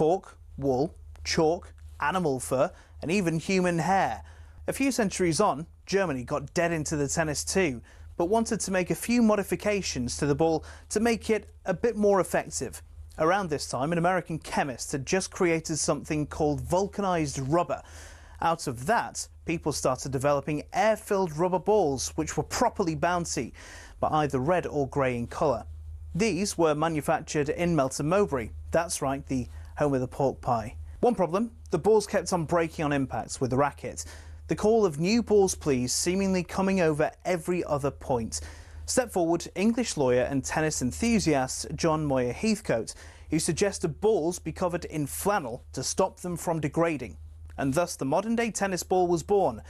cork, wool, chalk, animal fur and even human hair. A few centuries on, Germany got dead into the tennis too, but wanted to make a few modifications to the ball to make it a bit more effective. Around this time, an American chemist had just created something called vulcanized rubber. Out of that, people started developing air-filled rubber balls, which were properly bouncy, but either red or grey in colour. These were manufactured in Melton Mowbray. That's right, the home of the pork pie. One problem, the balls kept on breaking on impacts with the racket. The call of new balls please seemingly coming over every other point. Step forward English lawyer and tennis enthusiast John Moyer Heathcote, who suggested balls be covered in flannel to stop them from degrading. And thus the modern-day tennis ball was born.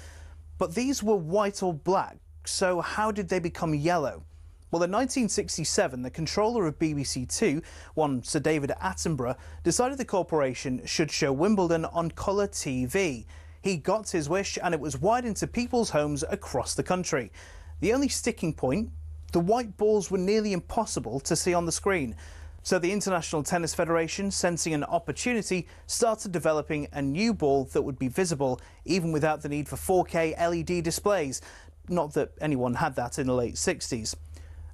But these were white or black, so how did they become yellow? Well, in 1967, the controller of BBC Two, one Sir David Attenborough, decided the corporation should show Wimbledon on colour TV. He got his wish and it was wide into people's homes across the country. The only sticking point, the white balls were nearly impossible to see on the screen. So the International Tennis Federation, sensing an opportunity, started developing a new ball that would be visible even without the need for 4K LED displays. Not that anyone had that in the late 60s.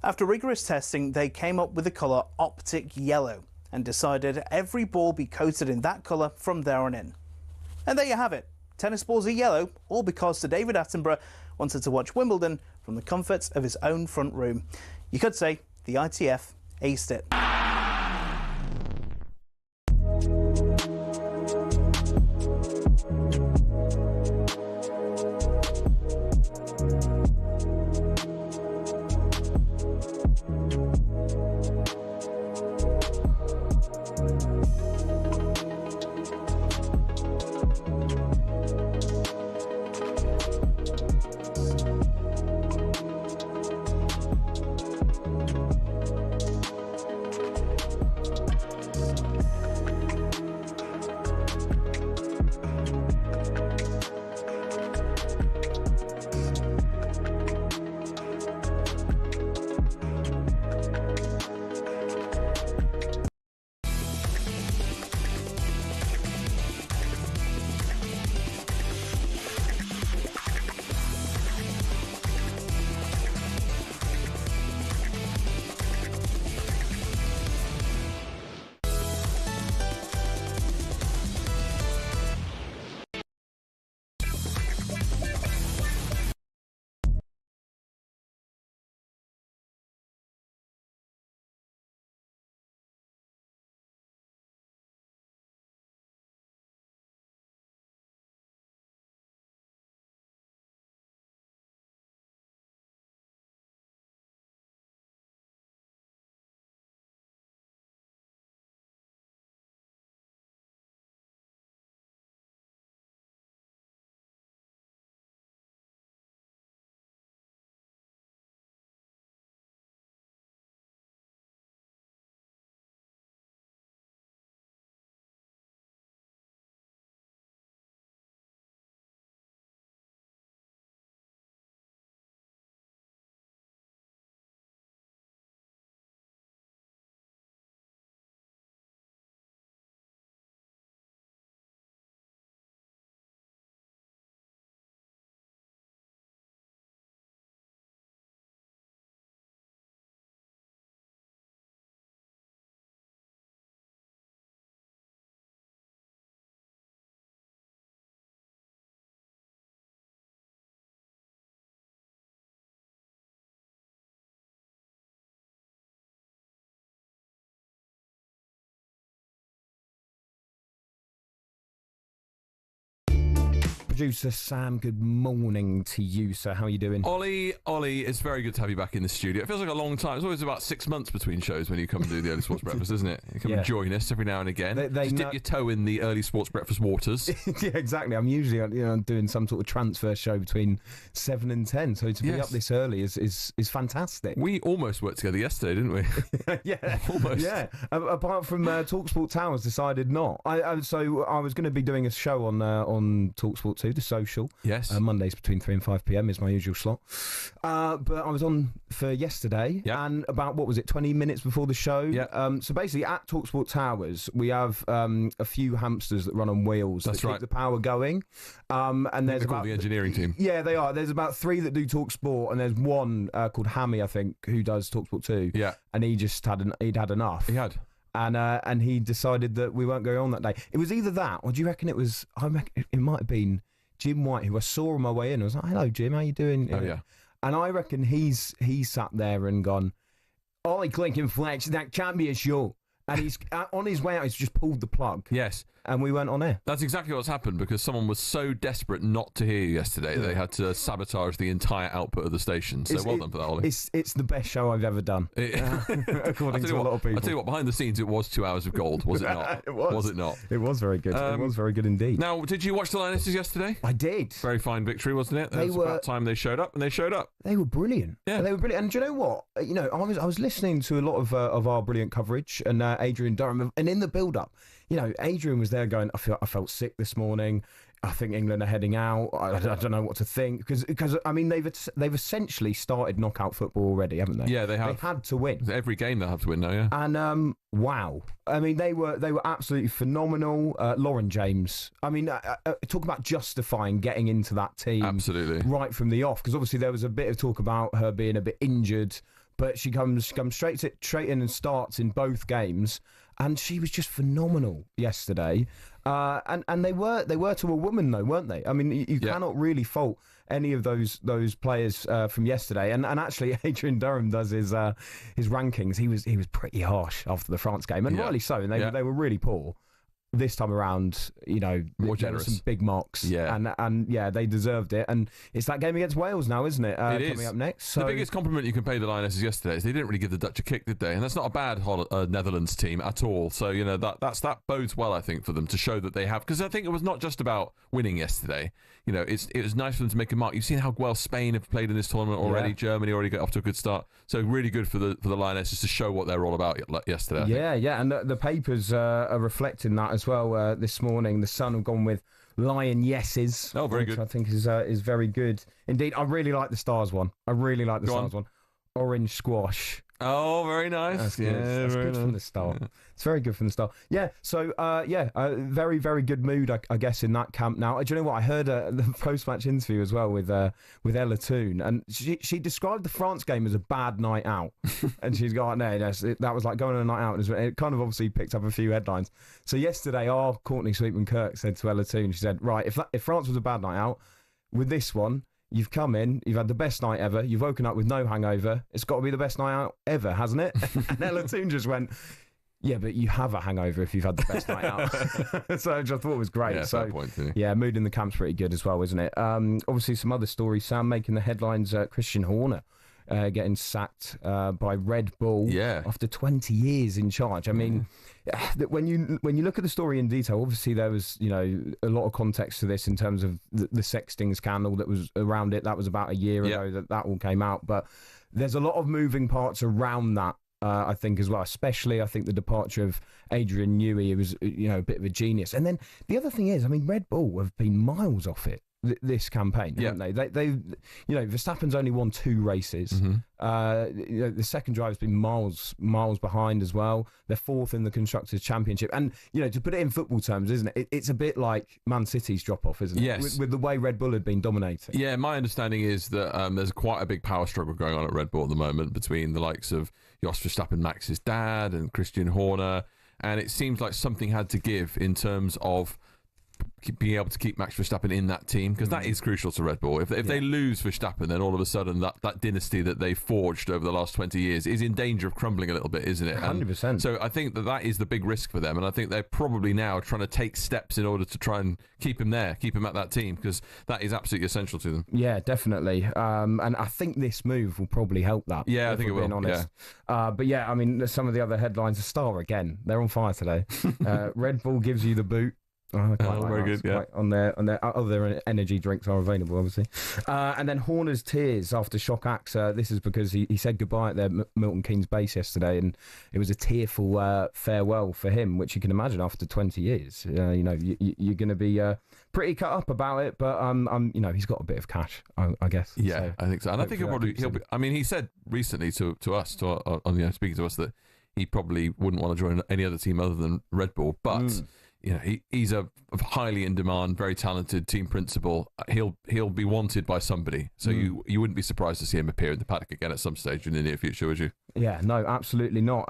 After rigorous testing, they came up with the colour Optic Yellow and decided every ball be coated in that colour from there on in. And there you have it. Tennis balls are yellow, all because Sir David Attenborough wanted to watch Wimbledon from the comfort of his own front room. You could say the ITF aced it. Producer Sam, good morning to you, sir. How are you doing? Ollie, it's very good to have you back in the studio. It feels like a long time. It's always about 6 months between shows when you come and do the early sports breakfast, isn't it? You come and join us every now and again. Just dip your toe in the early sports breakfast waters. Yeah, exactly. I'm usually doing some sort of transfer show between 7 and 10, so to be up this early is fantastic. We almost worked together yesterday, didn't we? Yeah, almost. Yeah. Apart from talkSPORT Towers decided not. So I was going to be doing a show on talkSPORT to, The Social. Yes. Mondays between 3 and 5 p.m. is my usual slot. But I was on for yesterday, and about, 20 minutes before the show. So basically, at talkSPORT Towers, we have a few hamsters that run on wheels that keep the power going. And there's about the engineering team. Yeah, they are. There's about 3 that do talkSPORT, and there's one called Hammy, I think, who does talkSPORT too. Yeah. And he'd had enough. He had. And he decided that we weren't going on that day. It was either that, or do you reckon it was? It might have been Jim White, who I saw on my way in. I was like, "Hello, Jim, how you doing?" Oh yeah. And I reckon he's sat there and gone, "Olly Clink and Flex, that can't be a show." And he's on his way out. He's just pulled the plug. Yes. And we went on air. That's exactly what's happened, because someone was so desperate not to hear you yesterday, they had to sabotage the entire output of the station. So well done for that, Ollie. It's the best show I've ever done, according to a lot of people. I'll tell you what, behind the scenes, it was 2 hours of gold, was it not? It was. Was it not? It was very good. It was very good indeed. Now, did you watch the Lionesses yesterday? I did. Very fine victory, wasn't it? It was about time they showed up, and they showed up. They were brilliant. Yeah. They were brilliant. And do you know what? I was listening to a lot of our brilliant coverage, and Adrian Durham, and in the build-up, Adrian was there going, I felt sick this morning. I think England are heading out. I don't know what to think, because I mean they've essentially started knockout football already, haven't they? Yeah, they have. They had to win Every game. They have to win now. Yeah. And wow, I mean they were absolutely phenomenal. Lauren James. I mean, talk about justifying getting into that team. Absolutely. Right from the off, because obviously there was a bit of talk about her being a bit injured, but she comes straight in and starts in both games. And she was just phenomenal yesterday, and they were to a woman though, weren't they? I mean, you cannot really fault any of those players from yesterday. And actually, Adrian Durham does his rankings. He was pretty harsh after the France game, and rightly so. And they were really poor. This time around, more generous. Some big marks, and they deserved it. And it's that game against Wales now, isn't it? Coming up next. So. The biggest compliment you can pay the Lionesses yesterday is they didn't really give the Dutch a kick, did they? And that's not a bad Netherlands team at all. So that bodes well, I think, for them to show that they have. Because I think it was not just about winning yesterday. It was nice for them to make a mark. You've seen how well Spain have played in this tournament already. Yeah. Germany already got off to a good start. So really good for the Lionesses to show what they're all about yesterday. Yeah, and the papers are reflecting that as well. This morning, the Sun have gone with Lionesses. Oh, very good. I think is very good indeed. I really like the Stars one. One. Orange squash. Oh, very nice. That's good. That's good from the start. Yeah. It's very good from the start. Yeah. So, very, very good mood, I guess, in that camp now. Do you know what? I heard the post-match interview as well with Ella Toon, and she described the France game as a bad night out, and she's gone, no, that was like going on a night out. It kind of obviously picked up a few headlines. So yesterday, our Courtney Sweetman-Kirk said to Ella Toon, she said, right, if France was a bad night out, with this one, you've come in, you've had the best night ever, you've woken up with no hangover. It's got to be the best night out ever, hasn't it? And Ella Toon just went, yeah, but you have a hangover if you've had the best night out. So I just thought it was great. Yeah, fair point, too. Yeah, mood in the camp's pretty good as well, isn't it? Obviously, some other stories. Sam making the headlines, Christian Horner getting sacked by Red Bull after 20 years in charge. I mean, when you look at the story in detail, obviously there was a lot of context to this in terms of the sexting scandal that was around it. That was about a year ago that all came out. But there's a lot of moving parts around that. I think as well, especially I think the departure of Adrian Newey, who was a bit of a genius. And then the other thing is, I mean, Red Bull have been miles off it this campaign, haven't they? They Verstappen's only won 2 races. Mm-hmm. The second driver's been miles behind as well. They're 4th in the Constructors' Championship, and to put it in football terms, isn't it? It's a bit like Man City's drop off, isn't it? Yes. With the way Red Bull had been dominating. Yeah, my understanding is that there's quite a big power struggle going on at Red Bull at the moment between the likes of Jos Verstappen, Max's dad, and Christian Horner, and it seems like something had to give in terms of being able to keep Max Verstappen in that team, because that is crucial to Red Bull. If they lose Verstappen, then all of a sudden that dynasty that they forged over the last 20 years is in danger of crumbling a little bit, isn't it? 100%. So I think that is the big risk for them, and I think they're probably now trying to take steps in order to try and keep him there, keep him at that team, because that is absolutely essential to them. Yeah, definitely. And I think this move will probably help that. Yeah, I think it will. Honest. Yeah. But yeah, I mean, some of the other headlines, a Star again. They're on fire today. Red Bull gives you the boot. Oh, very good. Yeah. On their other energy drinks are available, obviously. And then Horner's tears after shock acts. This is because he said goodbye at their Milton Keynes base yesterday, and it was a tearful farewell for him, which you can imagine after 20 years. You're going to be pretty cut up about it, but he's got a bit of cash, I guess. Yeah, so, I think so, and I think he'll be. I mean, he said recently to us, speaking to us, that he probably wouldn't want to join any other team other than Red Bull, but. He's a highly in demand, very talented team principal. He'll be wanted by somebody. So you wouldn't be surprised to see him appear in the paddock again at some stage in the near future, would you? Yeah, no, absolutely not.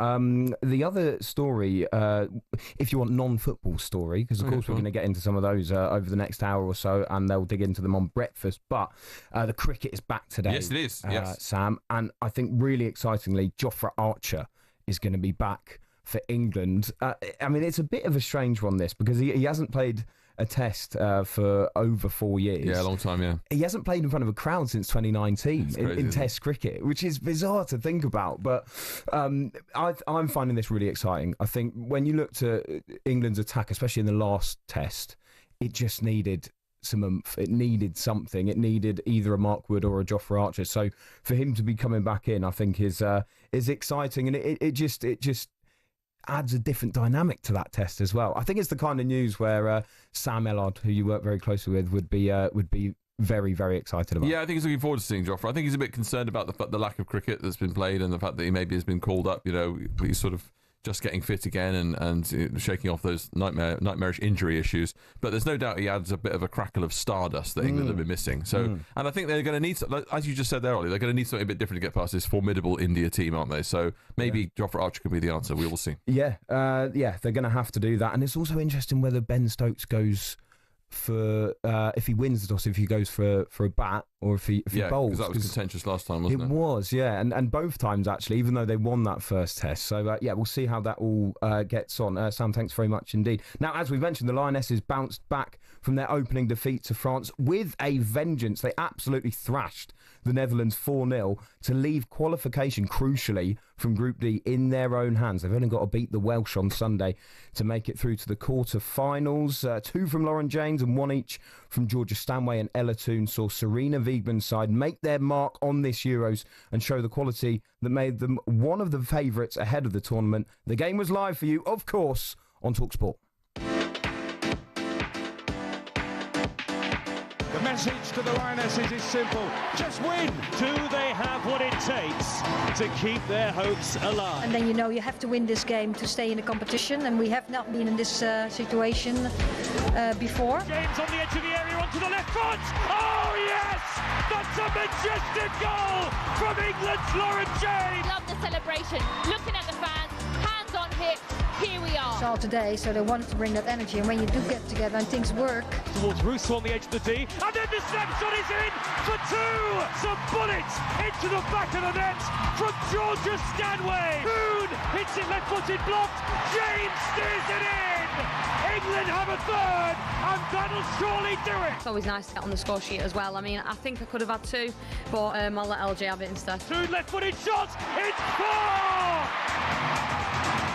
The other story, if you want non-football story, because of course we're going to get into some of those over the next hour or so, and they'll dig into them on breakfast. But the cricket is back today. Yes, it is. Yes, Sam, and I think really excitingly, Jofra Archer is going to be back for England. I mean, it's a bit of a strange one, this, because he hasn't played a test for over 4 years. Yeah, a long time, yeah. He hasn't played in front of a crowd since 2019 in Test cricket, which is bizarre to think about. But I'm finding this really exciting. I think when you look to England's attack, especially in the last test, it just needed some oomph. It needed something. It needed either a Mark Wood or a Jofra Archer. So for him to be coming back in, I think is exciting, and it just adds a different dynamic to that test as well. I think it's the kind of news where Sam Ellard, who you work very closely with, would be very, very excited about. Yeah, I think he's looking forward to seeing Jofra. I think he's a bit concerned about the lack of cricket that's been played and the fact that he maybe has been called up. He's sort of just getting fit again and shaking off those nightmarish injury issues. But there's no doubt he adds a bit of a crackle of stardust that England have been missing. So, and I think they're going to need, as you just said there, Ollie, they're going to need something a bit different to get past this formidable India team, aren't they? So maybe Jofra Archer could be the answer. We will see. Yeah, they're going to have to do that. And it's also interesting whether Ben Stokes goes for if he wins the toss, if he goes for a bat or if he bowls. Because that was contentious last time, wasn't it? It was, yeah, and both times actually, even though they won that first test. So we'll see how that all gets on. Sam, thanks very much indeed. Now, as we mentioned, the Lionesses bounced back from their opening defeat to France with a vengeance. They absolutely thrashed the Netherlands 4-0 to leave qualification, crucially, from Group D in their own hands. They've only got to beat the Welsh on Sunday to make it through to the quarter-finals. 2 from Lauren James and 1 each from Georgia Stanway and Ella Toone saw Serena Wiegman's side make their mark on this Euros and show the quality that made them one of the favourites ahead of the tournament. The game was live for you, of course, on talkSPORT. The message to the Lionesses is simple. Just win. Do they have what it takes to keep their hopes alive? And then you have to win this game to stay in the competition, and we have not been in this situation before. James on the edge of the area onto the left foot. Oh yes! That's a majestic goal from England's Lauren James. Love the celebration. Looking at the fans, hands on hips. Here we are. It's all today, so they wanted to bring that energy, and when you do get together and things work. Towards Russo on the edge of the D, and then the snapshot is in for 2. Some bullets into the back of the net from Georgia Stanway. Boone hits it left-footed, blocked. James steers it in. England have a third, and that'll surely do it. It's always nice to get on the score sheet as well. I mean, I think I could have had 2, but I'll let LJ have it instead. 2 left-footed shots. It's 4.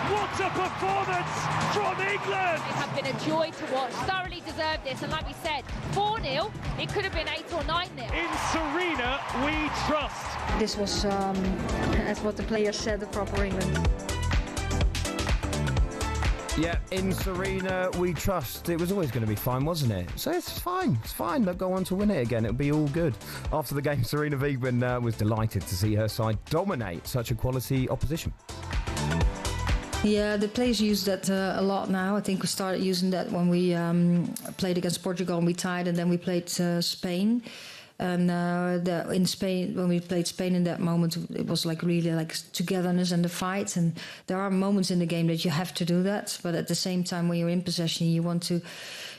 What a performance from England! It has been a joy to watch. Thoroughly deserved this, and like we said, 4-0. It could have been 8 or 9-0. In Serena, we trust. This was, as what the players said, the proper England. Yeah, in Serena, we trust. It was always going to be fine, wasn't it? So it's fine. It's fine. They'll go on to win it again. It'll be all good. After the game, Serena Wiegman was delighted to see her side dominate such a quality opposition. Yeah, the players use that a lot now. I think we started using that when we played against Portugal and we tied, and then we played Spain. And in Spain, when we played Spain in that moment, it was like really like togetherness and the fight. And there are moments in the game that you have to do that. But at the same time, when you're in possession, you want to...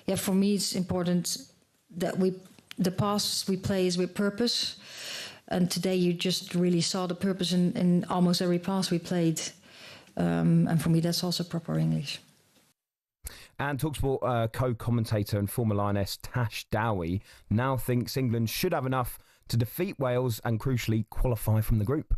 Yeah, for me, it's important that the passes we play is with purpose. And today you just really saw the purpose in almost every pass we played. And for me, that's also proper English. And talkSPORT co-commentator and former Lioness Tash Dowie now thinks England should have enough to defeat Wales and, crucially, qualify from the group.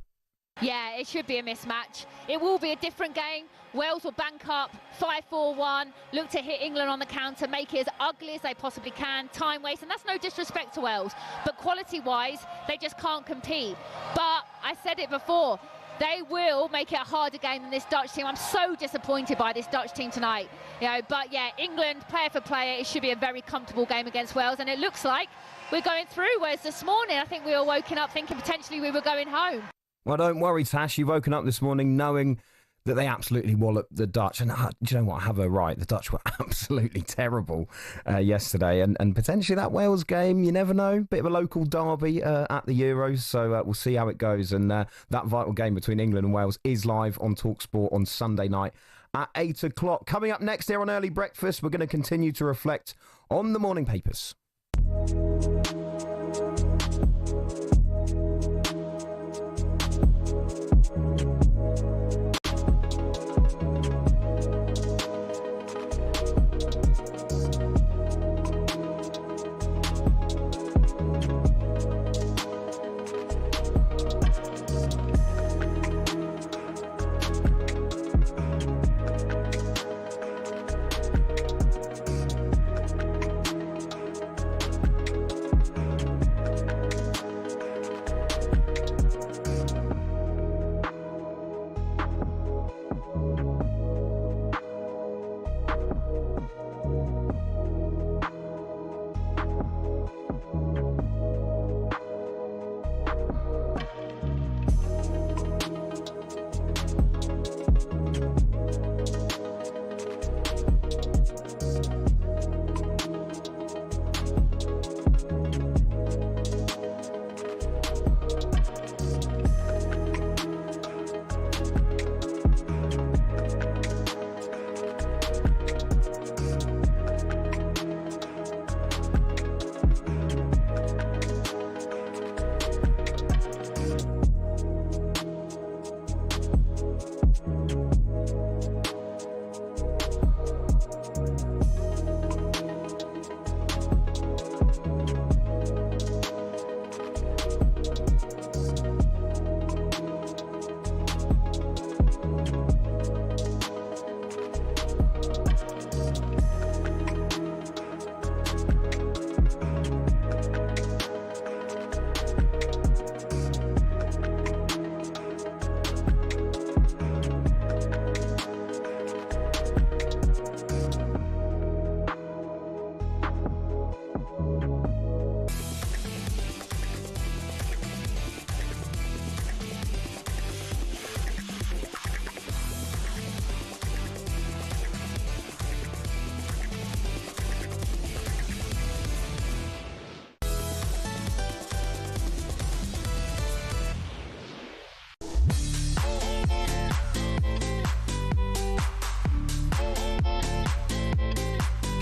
Yeah, it should be a mismatch. It will be a different game. Wales will bank up 5-4-1, look to hit England on the counter, make it as ugly as they possibly can, time waste, and that's no disrespect to Wales, but quality-wise, they just can't compete. But I said it before, they will make it a harder game than this Dutch team. I'm so disappointed by this Dutch team tonight. But yeah, England, player for player, it should be a very comfortable game against Wales, and it looks like we're going through, whereas this morning, I think we were woken up thinking potentially we were going home. Well, don't worry, Tash. You've woken up this morning knowing that they absolutely walloped the Dutch. And do you know what? I have her right. The Dutch were absolutely terrible yesterday. And potentially that Wales game, you never know. Bit of a local derby at the Euros. So we'll see how it goes. And that vital game between England and Wales is live on talkSPORT on Sunday night at 8 o'clock. Coming up next here on Early Breakfast, we're going to continue to reflect on the morning papers.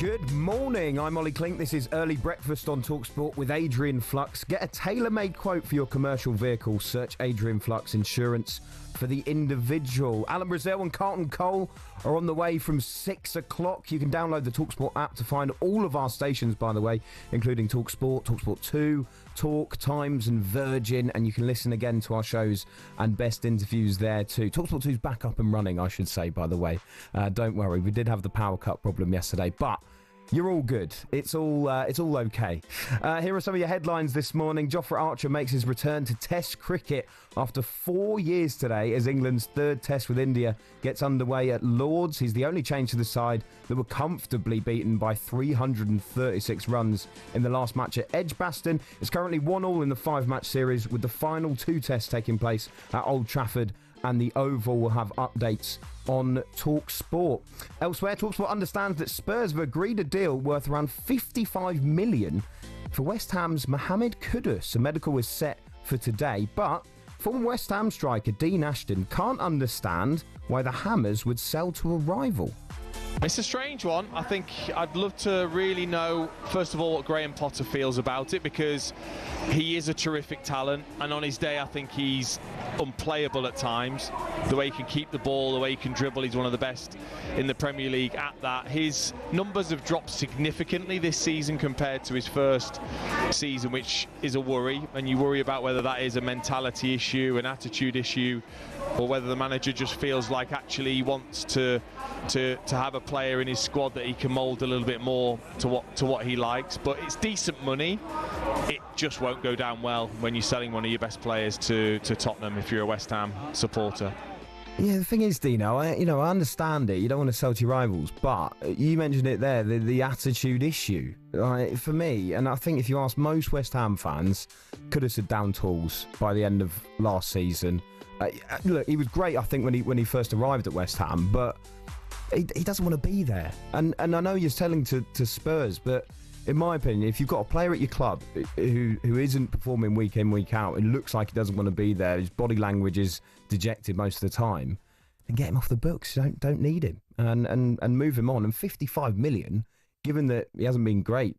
Good morning, I'm Olly Clink. This is Early Breakfast on talkSPORT with Adrian Flux. Get a tailor-made quote for your commercial vehicle. Search Adrian Flux Insurance for the individual. Alan Brazil and Carlton Cole are on the way from 6 o'clock. You can download the talkSPORT app to find all of our stations, by the way, including talkSPORT, talkSPORT 2, Talk, Times and Virgin, and you can listen again to our shows and best interviews there too. talkSPORT 2 is back up and running, I should say, by the way. Don't worry, we did have the power cut problem yesterday, but you're all good. It's all okay. Here are some of your headlines this morning. Jofra Archer makes his return to Test cricket after 4 years today as England's third Test with India gets underway at Lords. He's the only change to the side that were comfortably beaten by 336 runs in the last match at Edgbaston. It's currently 1-1 in the 5-match series, with the final 2 tests taking place at Old Trafford, and the Oval. Will have updates on talkSPORT. Elsewhere, talkSPORT understands that Spurs have agreed a deal worth around $55 million for West Ham's Mohamed Kudus. A medical is set for today, but former West Ham striker Dean Ashton can't understand why the Hammers would sell to a rival. It's a strange one. I think I'd love to really know, first of all, what Graham Potter feels about it, because he is a terrific talent, and on his day I think he's unplayable at times. The way he can keep the ball, the way he can dribble, he's one of the best in the Premier League at that. His numbers have dropped significantly this season compared to his first season, which is a worry, and you worry about whether that is a mentality issue, an attitude issue, or whether the manager just feels like actually he wants to have a player in his squad that he can mould a little bit more to what he likes. But it's decent money. It just won't go down well when you're selling one of your best players to Tottenham if you're a West Ham supporter. Yeah, the thing is, Dino, I understand it. You don't want to sell to your rivals, but you mentioned it there, the attitude issue. For me, and I think if you ask most West Ham fans, Kudus had down tools by the end of last season. Look, he was great, I think, when he first arrived at West Ham, but he doesn't want to be there. And I know you're telling to Spurs, but in my opinion, if you've got a player at your club who isn't performing week in, week out, it looks like he doesn't want to be there, his body language is dejected most of the time, then get him off the books. You don't need him, and move him on. And 55 million, given that he hasn't been great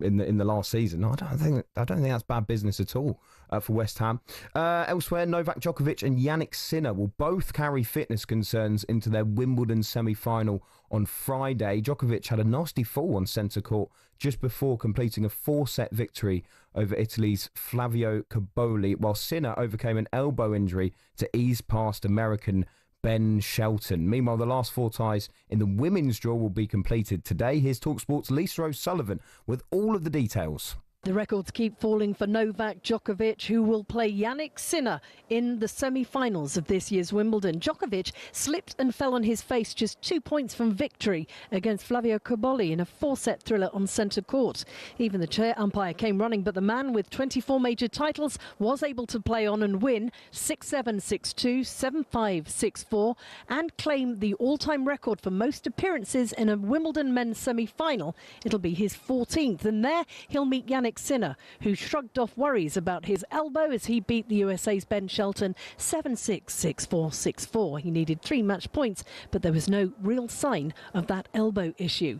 in the last season, I don't think that's bad business at all for West Ham. Elsewhere, Novak Djokovic and Yannick Sinner will both carry fitness concerns into their Wimbledon semi-final on Friday. Djokovic had a nasty fall on centre court just before completing a 4-set victory over Italy's Flavio Cobolli, while Sinner overcame an elbow injury to ease past American Ben Shelton. Meanwhile, the last 4 ties in the women's draw will be completed today. Here's talkSPORT's Lisa O'Sullivan with all of the details. The records keep falling for Novak Djokovic, who will play Yannick Sinner in the semi-finals of this year's Wimbledon. Djokovic slipped and fell on his face just 2 points from victory against Flavio Cobolli in a 4-set thriller on centre court. Even the chair umpire came running, but the man with 24 major titles was able to play on and win 6-7, 6-2, 7-5, 6-4 and claim the all-time record for most appearances in a Wimbledon men's semi-final. It'll be his 14th, and there he'll meet Yannick Sinner, who shrugged off worries about his elbow as he beat the USA's Ben Shelton 7-6, 6-4, 6-4. He needed 3 match points, but there was no real sign of that elbow issue.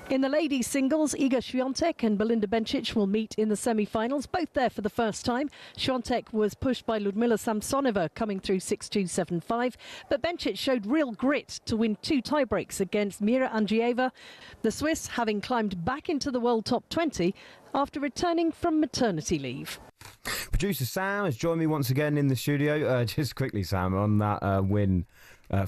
In the ladies' singles, Iga Swiatek and Belinda Bencic will meet in the semi-finals, both there for the first time. Swiatek was pushed by Ludmila Samsonova, coming through 6-2, 7-5, but Bencic showed real grit to win 2 tiebreaks against Mira Andreeva, the Swiss having climbed back into the world top 20 after returning from maternity leave. Producer Sam has joined me once again in the studio. Just quickly, Sam, on that win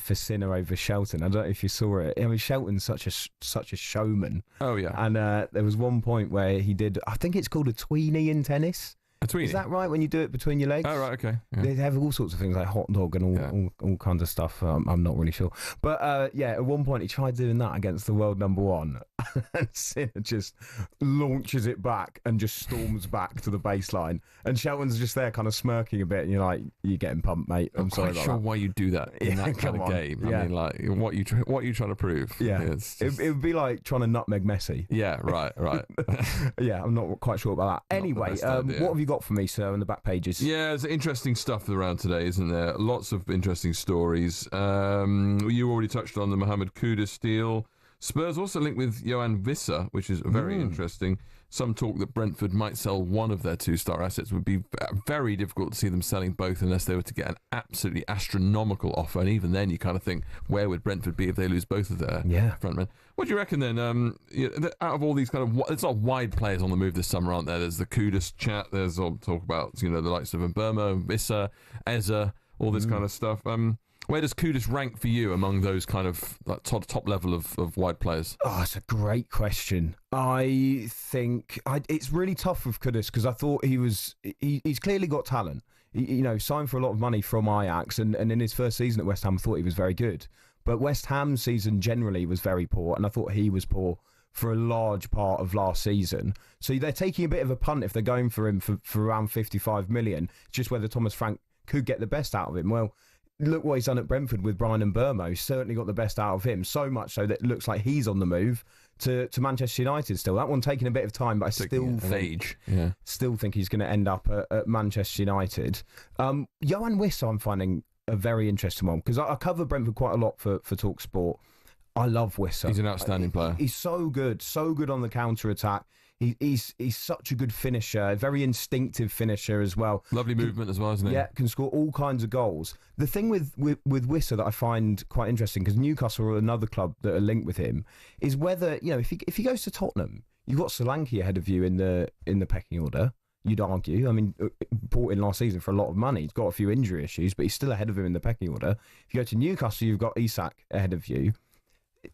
for Sinner over Shelton. I don't know if you saw it. I mean, Shelton's such a showman. Oh, yeah. And there was one point where he did, I think it's called a tweenie in tennis. A tweenie? Is that right, when you do it between your legs? Oh, right, okay. Yeah. They have all sorts of things like hot dog and all kinds of stuff. I'm not really sure. But yeah, at one point he tried doing that against the world number 1. And Sinner just launches it back and just storms back to the baseline. And Shelton's just there kind of smirking a bit. And you're like, you're getting pumped, mate. I'm sorry about sure that. why you do that in that kind of game. Yeah. I mean, like, what you trying to prove? Yeah. It's just... it would be like trying to nutmeg Messi. Yeah, right. Yeah, I'm not quite sure about that. Anyway, what have you got for me, sir, on the back pages? Yeah, there's interesting stuff around today, isn't there? Lots of interesting stories. You already touched on the Mohamed Kudus deal. Spurs also linked with Johan Wissa, which is very interesting. Some talk that Brentford might sell one of their 2-star assets. Would be very difficult to see them selling both unless they were to get an absolutely astronomical offer. And even then, you kind of think, where would Brentford be if they lose both of their frontmen? What do you reckon then? Out of all these kind of, it's not wide players on the move this summer, aren't there? There's the Kudus chat. There's all talk about the likes of Mbeumo, Wissa, Eza, all this kind of stuff. Where does Kudus rank for you among those kind of like top level of wide players? Oh, it's a great question. I think it's really tough with Kudus because I thought he's clearly got talent. He, signed for a lot of money from Ajax, and in his first season at West Ham, I thought he was very good. But West Ham's season generally was very poor, and I thought he was poor for a large part of last season. So they're taking a bit of a punt if they're going for him for around 55 million. It's just whether Thomas Frank could get the best out of him. Well, look what he's done at Brentford with Brian Mbeumo. He's certainly got the best out of him, so much so that it looks like he's on the move to Manchester United still. That one taking a bit of time, but I still think he's going to end up at Manchester United. Johan Wissa I'm finding a very interesting one because I cover Brentford quite a lot for talkSPORT. I love Wissa. He's an outstanding player. He's so good on the counter-attack. He's such a good finisher, a very instinctive finisher as well. Lovely movement as well, isn't he? Yeah, can score all kinds of goals. The thing with Wissa that I find quite interesting, because Newcastle are another club that are linked with him, is whether, if he goes to Tottenham, you've got Solanke ahead of you in the pecking order. You'd argue. I mean, bought in last season for a lot of money. He's got a few injury issues, but he's still ahead of him in the pecking order. If you go to Newcastle, you've got Isak ahead of you.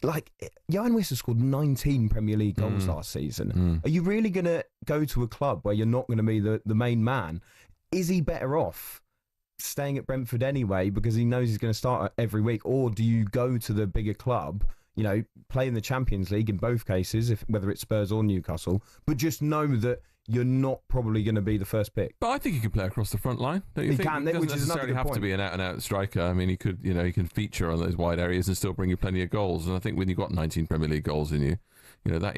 Like, Jan Wissa scored 19 Premier League goals last season. Are you really going to go to a club where you're not going to be the main man? Is he better off staying at Brentford anyway because he knows he's going to start every week? Or do you go to the bigger club, play in the Champions League in both cases, whether it's Spurs or Newcastle, but just know that you're not probably going to be the first pick? But I think he can play across the front line. Don't you think? Can, he doesn't which is necessarily have to be an out-and-out striker. I mean, he can feature on those wide areas and still bring you plenty of goals. And I think when you've got 19 Premier League goals in you, that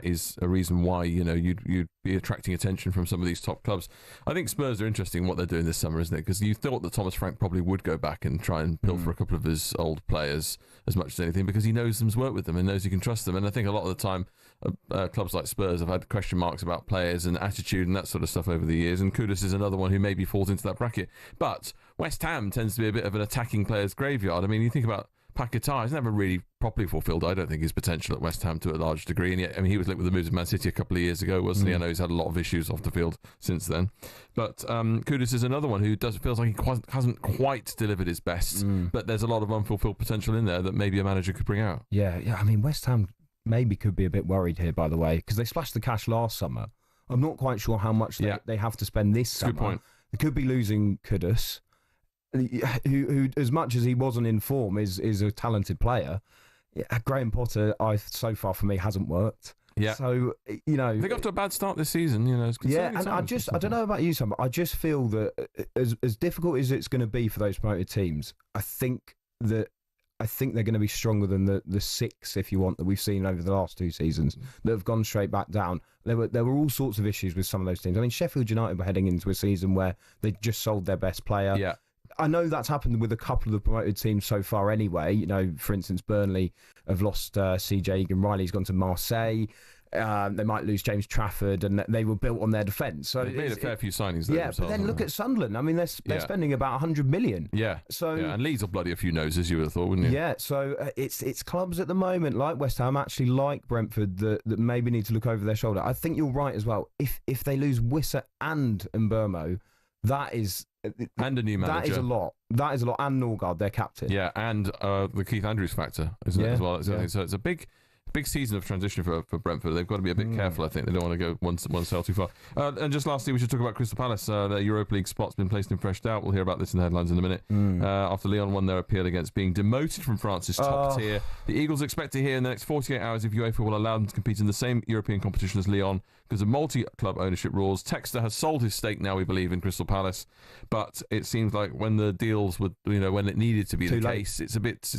is a reason why you'd be attracting attention from some of these top clubs. I think Spurs are interesting in what they're doing this summer, isn't it? Because you thought that Thomas Frank probably would go back and try and pilfer a couple of his old players as much as anything, because he knows them's worked with them and knows he can trust them. And I think a lot of the time, clubs like Spurs have had question marks about players and attitude and that sort of stuff over the years. And Kudus is another one who maybe falls into that bracket. But West Ham tends to be a bit of an attacking players' graveyard. I mean, you think about Paquetá, he's never really properly fulfilled, I don't think, his potential at West Ham to a large degree. And yet, I mean, he was linked with the moves of Man City a couple of years ago, wasn't he? I know he's had a lot of issues off the field since then. But Kudus is another one who feels like he hasn't quite delivered his best, but there's a lot of unfulfilled potential in there that maybe a manager could bring out. Yeah. I mean, West Ham maybe could be a bit worried here, by the way, because they splashed the cash last summer. I'm not quite sure how much they have to spend this summer. Good point. They could be losing Kudus, who as much as he wasn't in form, is a talented player. Graham Potter, so far for me, hasn't worked. Yeah. So, they got off to a bad start this season, It's and I don't know about you, Sam, but I just feel that as difficult as it's going to be for those promoted teams, I think they're going to be stronger than the six, if you want, that we've seen over the last two seasons that have gone straight back down. There were all sorts of issues with some of those teams. I mean, Sheffield United were heading into a season where they just sold their best player. Yeah. I know that's happened with a couple of the promoted teams so far anyway. For instance, Burnley have lost CJ Egan-Riley. He's gone to Marseille. They might lose James Trafford, and they were built on their defence. So they've made a fair few signings there. Yeah, but then look at Sunderland. I mean, they're spending about 100 million. Yeah. And Leeds will bloody a few noses, you would have thought, wouldn't you? Yeah. So it's clubs at the moment like West Ham, actually like Brentford, that maybe need to look over their shoulder. I think you're right as well. If they lose Wissa and Mbeumo, that is. And a new manager. That is a lot. And Norgard, their captain. Yeah, and the Keith Andrews factor, isn't it, as well? So it's a big season of transition for Brentford. They've got to be a bit careful, I think. They don't want to go one sail too far. And just lastly, we should talk about Crystal Palace. Their Europa League spot's been placed in fresh doubt. We'll hear about this in the headlines in a minute. After Lyon won their appeal against being demoted from France's top tier, the Eagles expect to hear in the next 48 hours if UEFA will allow them to compete in the same European competition as Lyon because of multi-club ownership rules. Textor has sold his stake now, we believe, in Crystal Palace, but it seems like when the deals would, when it needed to be the case, it's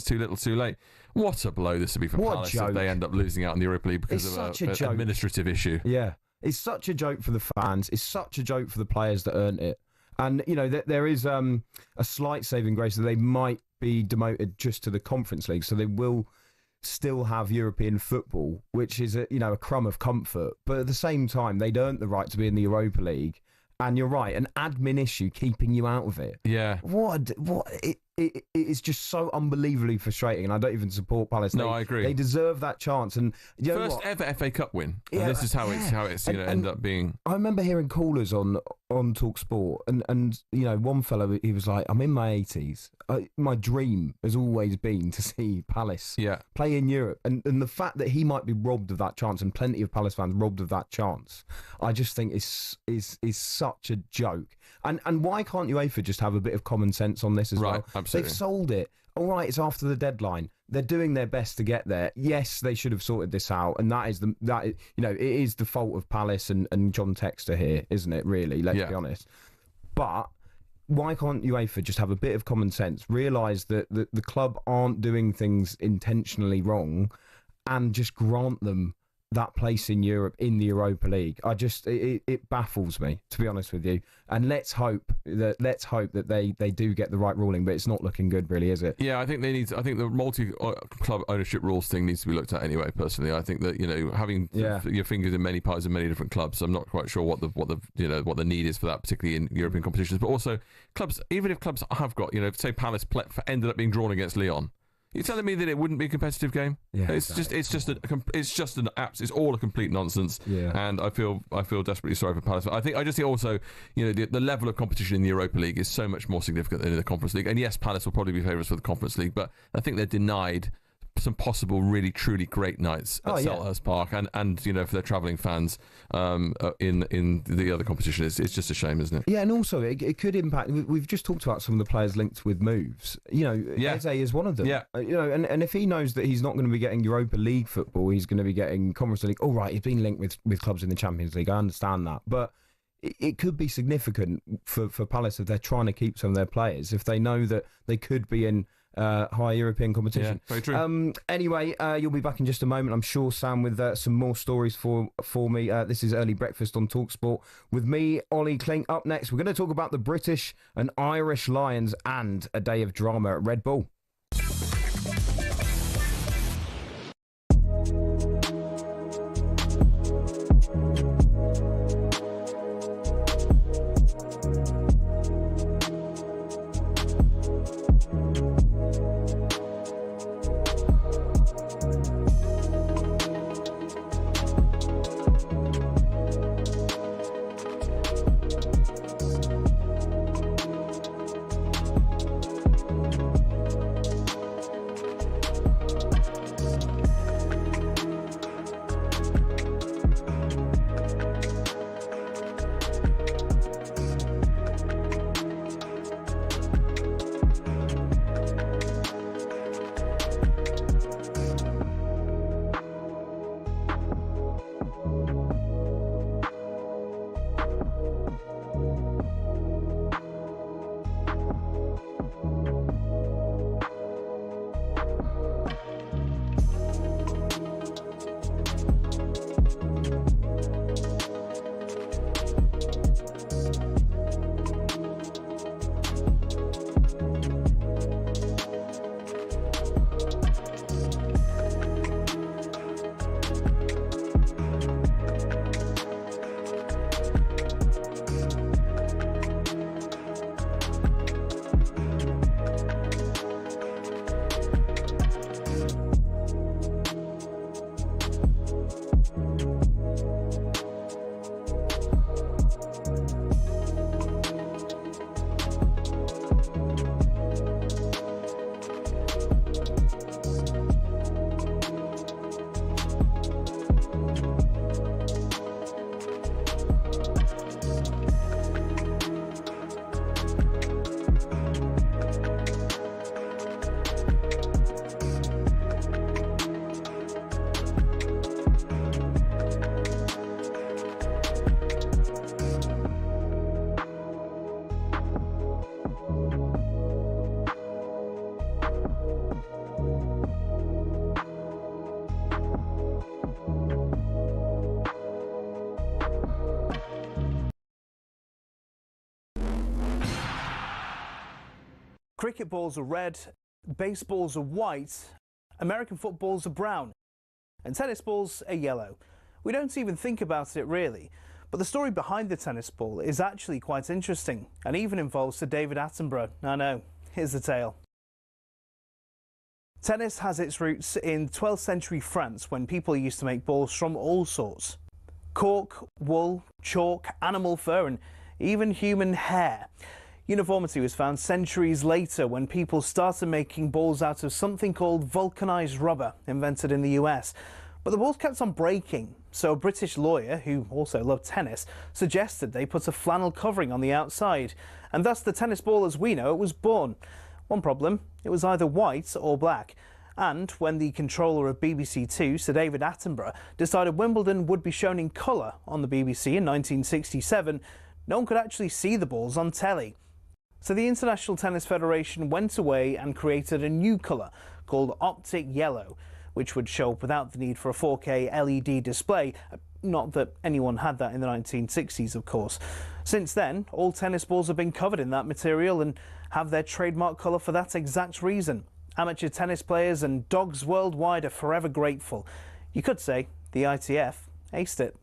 too little too late. What a blow this would be for Palace if they end up losing out in the Europa League because of an administrative issue. Yeah, it's such a joke for the fans. It's such a joke for the players that earned it. And, there is a slight saving grace that they might be demoted just to the Conference League, so they will still have European football, which is a crumb of comfort. But at the same time, they'd earned the right to be in the Europa League. And you're right, an admin issue keeping you out of it. Yeah. It is just so unbelievably frustrating, and I don't even support Palace. No, I agree. They deserve that chance. And first ever FA Cup win. And this is how it's end up being. I remember hearing callers on talkSPORT, and one fellow, he was like, "I'm in my 80s. My dream has always been to see Palace play in Europe." And the fact that he might be robbed of that chance, and plenty of Palace fans robbed of that chance, I just think is such a joke. And why can't UEFA just have a bit of common sense on this as well? Absolutely. They've sold it. All right, it's after the deadline. They're doing their best to get there. Yes, they should have sorted this out, and it is the fault of Palace and John Textor here, isn't it? Really, let's be honest. But why can't UEFA just have a bit of common sense, realise that the club aren't doing things intentionally wrong, and just grant them that place in Europe in the Europa League. It baffles me, to be honest with you. And let's hope that they do get the right ruling, but it's not looking good, really, is it? Yeah, I think the multi-club ownership rules thing needs to be looked at anyway. Personally, I think that having your fingers in many pies in many different clubs, I'm not quite sure what the need is for that, particularly in European competitions. But also clubs, even if clubs have got, say Palace ended up being drawn against Lyon. You're telling me that it wouldn't be a competitive game? Yeah, it's all a complete nonsense. Yeah. And I feel desperately sorry for Palace. I just think also, the level of competition in the Europa League is so much more significant than in the Conference League. And yes, Palace will probably be favourites for the Conference League, but I think they're denied some possible really truly great nights at Selhurst Park, and for their travelling fans in the other competition, it's just a shame, isn't it? Yeah, and also it could impact. We've just talked about some of the players linked with moves. Eze is one of them. Yeah, and if he knows that he's not going to be getting Europa League football, he's going to be getting Conference League. All right, he's been linked with clubs in the Champions League. I understand that, but it could be significant for Palace if they're trying to keep some of their players, if they know that they could be in high European competition. Yeah, very true. Anyway, you'll be back in just a moment, I'm sure, Sam, with some more stories for me. This is Early Breakfast on talkSPORT with me, Olly Clink. Up next, we're going to talk about the British and Irish Lions and a day of drama at Red Bull. Cricket balls are red, baseballs are white, American footballs are brown, and tennis balls are yellow. We don't even think about it really, but the story behind the tennis ball is actually quite interesting and even involves Sir David Attenborough. I know, here's the tale. Tennis has its roots in 12th century France when people used to make balls from all sorts. Cork, wool, chalk, animal fur and even human hair. Uniformity was found centuries later when people started making balls out of something called vulcanized rubber, invented in the US. But the balls kept on breaking, so a British lawyer, who also loved tennis, suggested they put a flannel covering on the outside, and thus the tennis ball as we know it was born. One problem, it was either white or black. And when the controller of BBC Two, Sir David Attenborough, decided Wimbledon would be shown in colour on the BBC in 1967, no one could actually see the balls on telly. So the International Tennis Federation went away and created a new colour called Optic Yellow, which would show up without the need for a 4K LED display. Not that anyone had that in the 1960s, of course. Since then, all tennis balls have been covered in that material and have their trademark colour for that exact reason. Amateur tennis players and dogs worldwide are forever grateful. You could say the ITF aced it.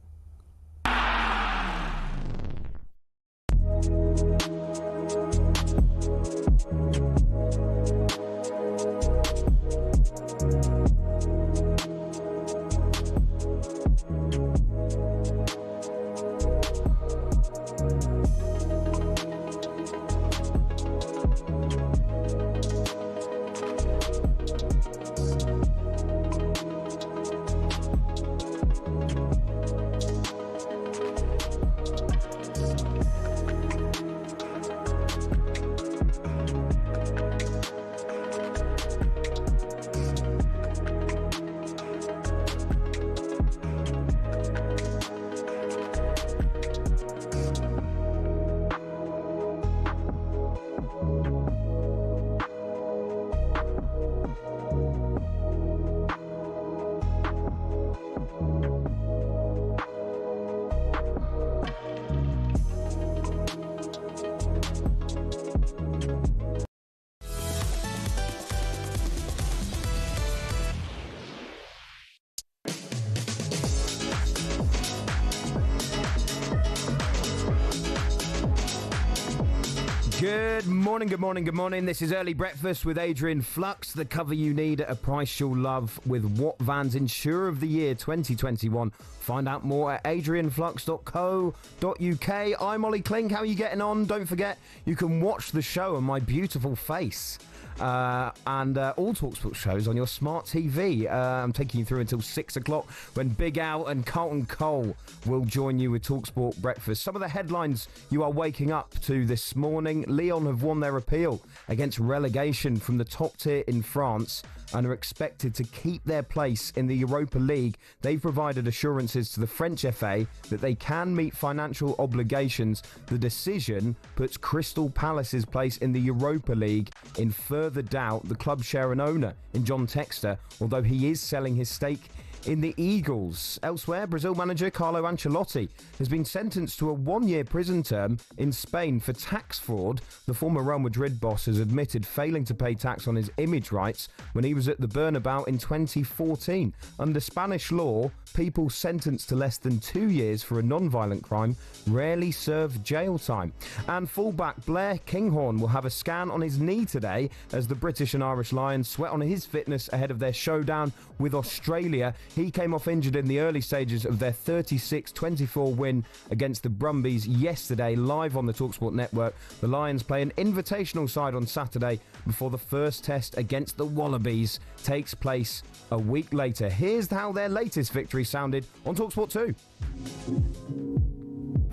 Good morning, good morning, good morning. This is Early Breakfast with Adrian Flux, the cover you need at a price you'll love with Watt Van's Insurer of the Year 2021. Find out more at adrianflux.co.uk. I'm Olly Clink. How are you getting on? Don't forget, you can watch the show on my beautiful face. And all talkSPORT shows on your smart TV. I'm taking you through until 6 o'clock when Big Al and Carlton Cole will join you with talkSPORT Breakfast. Some of the headlines you are waking up to this morning. Lyon have won their appeal against relegation from the top tier in France and are expected to keep their place in the Europa League. They've provided assurances to the French FA that they can meet financial obligations. The decision puts Crystal Palace's place in the Europa League in further doubt. The club share an owner in John Textor, although he is selling his stake in the Eagles. Elsewhere, Brazil manager Carlo Ancelotti has been sentenced to a 1-year prison term in Spain for tax fraud. The former Real Madrid boss has admitted failing to pay tax on his image rights when he was at the Bernabeu in 2014. Under Spanish law, people sentenced to less than 2 years for a non-violent crime rarely serve jail time. And fullback Blair Kinghorn will have a scan on his knee today as the British and Irish Lions sweat on his fitness ahead of their showdown with Australia. He came off injured in the early stages of their 36-24 win against the Brumbies yesterday, live on the talkSPORT network. The Lions play an invitational side on Saturday before the first test against the Wallabies takes place a week later. Here's how their latest victory sounded on talkSPORT 2.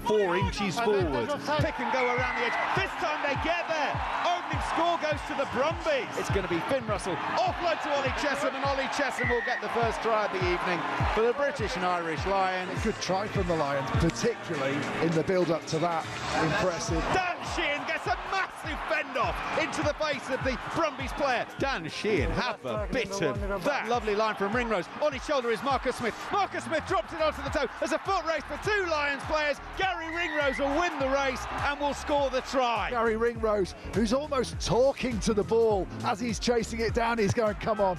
4 inches forward, pick and go around the edge. This time they get there. Opening score goes to the Brumbies. It's going to be Finn Russell, offload to Ollie Chesham, and Ollie Chesham will get the first try of the evening for the British and Irish Lions. Good try from the Lions, particularly in the build-up to that. Impressive. Dan Sheehan gets a massive fend-off into the face of the Brumbies player. Dan Sheehan, have a bit of that. Lovely line from Ringrose. On his shoulder is Marcus Smith. Marcus Smith drops it onto the toe. There's a foot race for 2 Lions players. Gary Ringrose will win the race and will score the try. Gary Ringrose, who's almost talking to the ball as he's chasing it down. He's going, come on,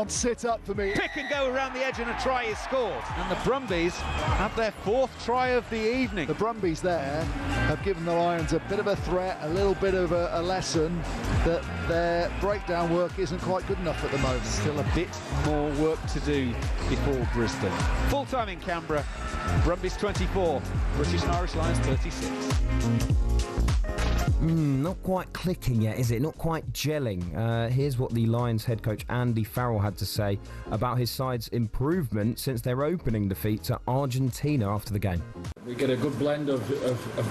sit up for me. Pick and go around the edge and a try is scored. And the Brumbies have their 4th try of the evening. The Brumbies there have given the Lions a bit of a threat, a little bit of a lesson that their breakdown work isn't quite good enough at the moment. Still a bit more work to do before Brisbane. Full time in Canberra, Brumbies 24, British and Irish Lions 36. Not quite clicking yet, is it? Not quite gelling. Here's what the Lions head coach Andy Farrell had to say about his side's improvement since their opening defeat to Argentina after the game. We get a good blend of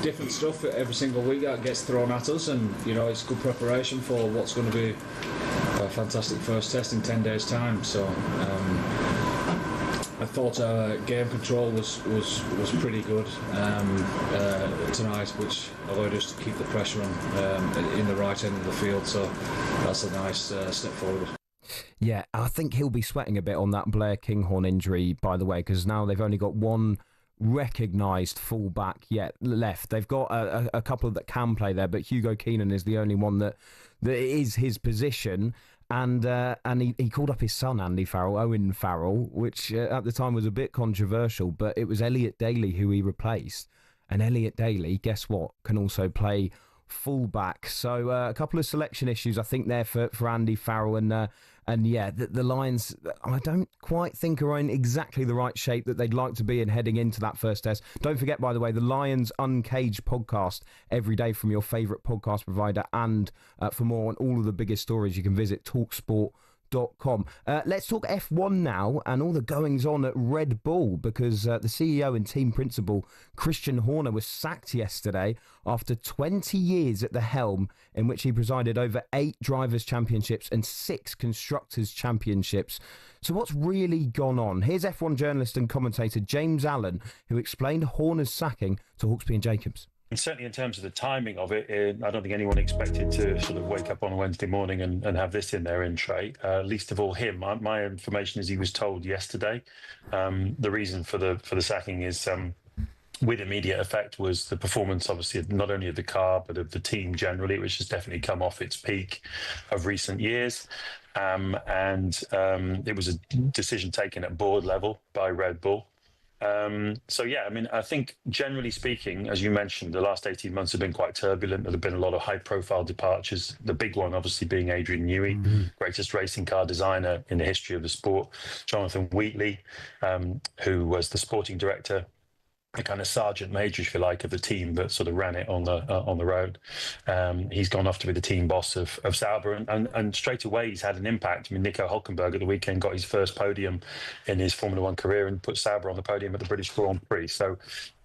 different stuff every single week that gets thrown at us, and it's good preparation for what's going to be a fantastic first test in 10 days' time. So I thought our game control was pretty good tonight, which allowed us to keep the pressure on in the right end of the field. So that's a nice step forward. Yeah, I think he'll be sweating a bit on that Blair Kinghorn injury, by the way, because now they've only got one recognised fullback yet left. They've got a couple that can play there, but Hugo Keenan is the only one that is his position. And he called up his son, Andy Farrell, Owen Farrell, which at the time was a bit controversial, but it was Elliot Daly who he replaced. And Elliot Daly, guess what, can also play fullback. So a couple of selection issues, I think, there for Andy Farrell. And yeah, the Lions, I don't quite think are in exactly the right shape that they'd like to be in heading into that first test. Don't forget, by the way, the Lions Uncaged podcast every day from your favourite podcast provider. And for more on all of the biggest stories, you can visit talkSPORT.com. Let's talk F1 now and all the goings on at Red Bull, because the CEO and team principal Christian Horner was sacked yesterday after 20 years at the helm, in which he presided over 8 drivers' championships and 6 constructors' championships. So what's really gone on? Here's F1 journalist and commentator James Allen, who explained Horner's sacking to Hawksby and Jacobs. And certainly in terms of the timing of it, I don't think anyone expected to sort of wake up on a Wednesday morning and have this in their in tray, least of all him. My information is he was told yesterday. The reason for the sacking is with immediate effect was the performance, obviously, not only of the car, but of the team generally, which has definitely come off its peak of recent years. It was a decision taken at board level by Red Bull. I think generally speaking, as you mentioned, the last 18 months have been quite turbulent. There have been a lot of high-profile departures. The big one, obviously, being Adrian Newey, greatest racing car designer in the history of the sport. Jonathan Wheatley, who was the sporting director, a kind of sergeant major, if you like, of the team, but sort of ran it on the road. He's gone off to be the team boss of Sauber, and straight away he's had an impact. I mean, Nico Hülkenberg at the weekend got his first podium in his Formula One career and put Sauber on the podium at the British Grand Prix. So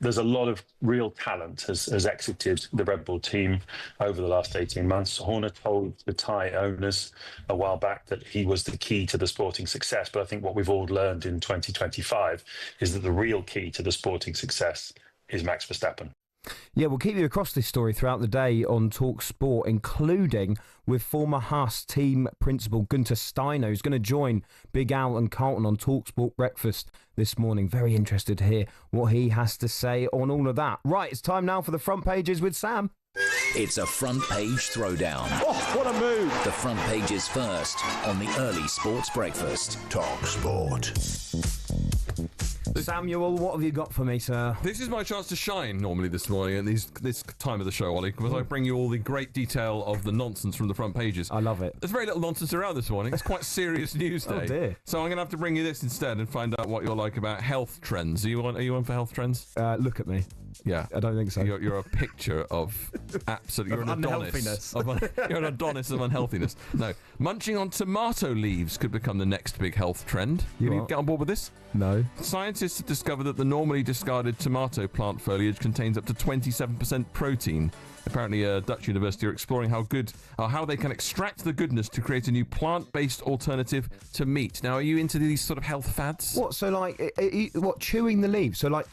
there's a lot of real talent has exited the Red Bull team over the last 18 months. Horner told the Thai owners a while back that he was the key to the sporting success. But I think what we've all learned in 2025 is that the real key to the sporting success is Max Verstappen. Yeah, we'll keep you across this story throughout the day on talkSPORT, including with former Haas team principal Gunther Steiner, who's going to join Big Al and Carlton on talkSPORT Breakfast this morning. Very interested to hear what he has to say on all of that. Right, it's time now for the front pages with Sam. It's a front page throwdown. Oh, what a move! The front pages first on the early sports breakfast. talkSPORT. Samuel, what have you got for me, sir? This is my chance to shine normally this morning at this time of the show, Ollie, because I bring you all the great detail of the nonsense from the front pages. I love it. There's very little nonsense around this morning. It's quite serious news day. Oh dear. So I'm going to have to bring you this instead and find out what you're like about health trends. Are you on for health trends? Look at me. Yeah. I don't think so. You're a picture of absolute... You're an Adonis. You're an Adonis of unhealthiness. No. Munching on tomato leaves could become the next big health trend. You get on board with this? No. Scientists have discovered that the normally discarded tomato plant foliage contains up to 27% protein. Apparently, Dutch University are exploring how they can extract the goodness to create a new plant-based alternative to meat. Now, are you into these sort of health fads? What? So, chewing the leaves? So, like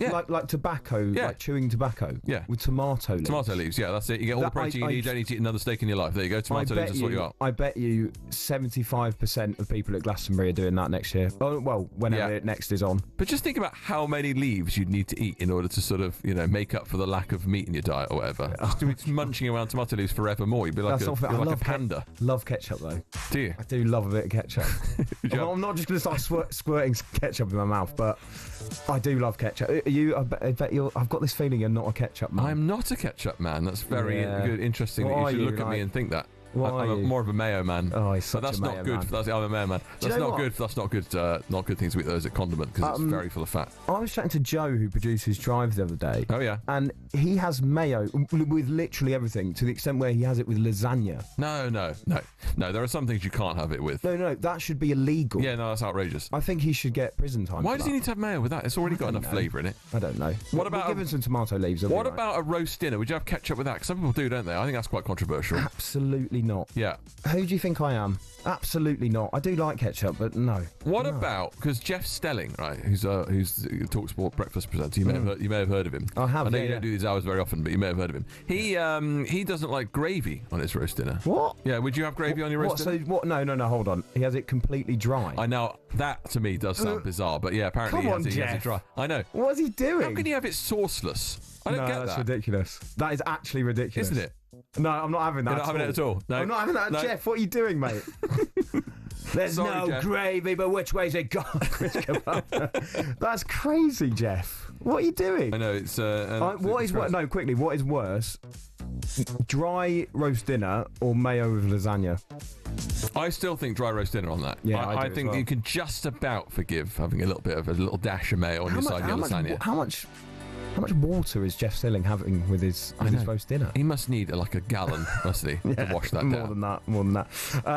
tobacco? Yeah. Like chewing tobacco? Yeah. With tomato leaves? Tomato leaves, yeah, that's it. You get all the protein you need. You don't need to eat another steak in your life. There you go. Tomato leaves is what you are. I bet you 75% of people at Glastonbury are doing that next year. Oh, well, whenever it next is on. But just think about how many leaves you'd need to eat in order to sort of, make up for the lack of meat in your diet or whatever. Just munching around tomato leaves forevermore. You'd be like a panda. Love ketchup, though. Do you? I do love a bit of ketchup. I'm not just going to start squirting ketchup in my mouth, but I do love ketchup. I bet I've got this feeling you're not a ketchup man. I'm not a ketchup man. That's very good, interesting that you should look at me and think that. I'm more of a mayo man. Oh, he's such that's a not mayo good. man. I'm a mayo man. That's not good. That's not good. Not good things to eat those as a condiment because it's very full of fat. I was chatting to Joe, who produces Drive, the other day. Oh yeah, and he has mayo with literally everything, to the extent where he has it with lasagna. No. There are some things you can't have it with. No, that should be illegal. Yeah, no, that's outrageous. I think he should get prison time. Why does he need to have mayo with that? It's already got enough flavour in it. I don't know. What about giving some tomato leaves? What about a roast dinner? Would you have ketchup with that? Because some people do, don't they? I think that's quite controversial. Absolutely not. Yeah. Who do you think I am? Absolutely not. I do like ketchup, but no. What about, because Jeff Stelling, right, who's the talkSPORT breakfast presenter, you may have heard of him. I have. I know you don't do these hours very often, but you may have heard of him. He doesn't like gravy on his roast dinner. What? Yeah, would you have gravy on your roast dinner? So what? No, hold on. He has it completely dry. I know, that to me does sound bizarre, but yeah, apparently he has it dry. I know. What is he doing? How can you have it sauceless? I don't get that. That's ridiculous. That is actually ridiculous. Isn't it? No, I'm not having that. You're not having it at all? No. I'm not having that. No. Jeff, what are you doing, mate? There's no Jeff. gravy, but which way's it gone? That's crazy, Jeff. What are you doing? I know, it's... what is worse? Dry roast dinner or mayo with lasagna? I still think dry roast dinner on that. Yeah, I think you can just about forgive having a little dash of mayo on your side of your lasagna. How much water is Jeff Stelling having with his roast dinner? He must need like a gallon, mustn't he, to wash that down. More than that.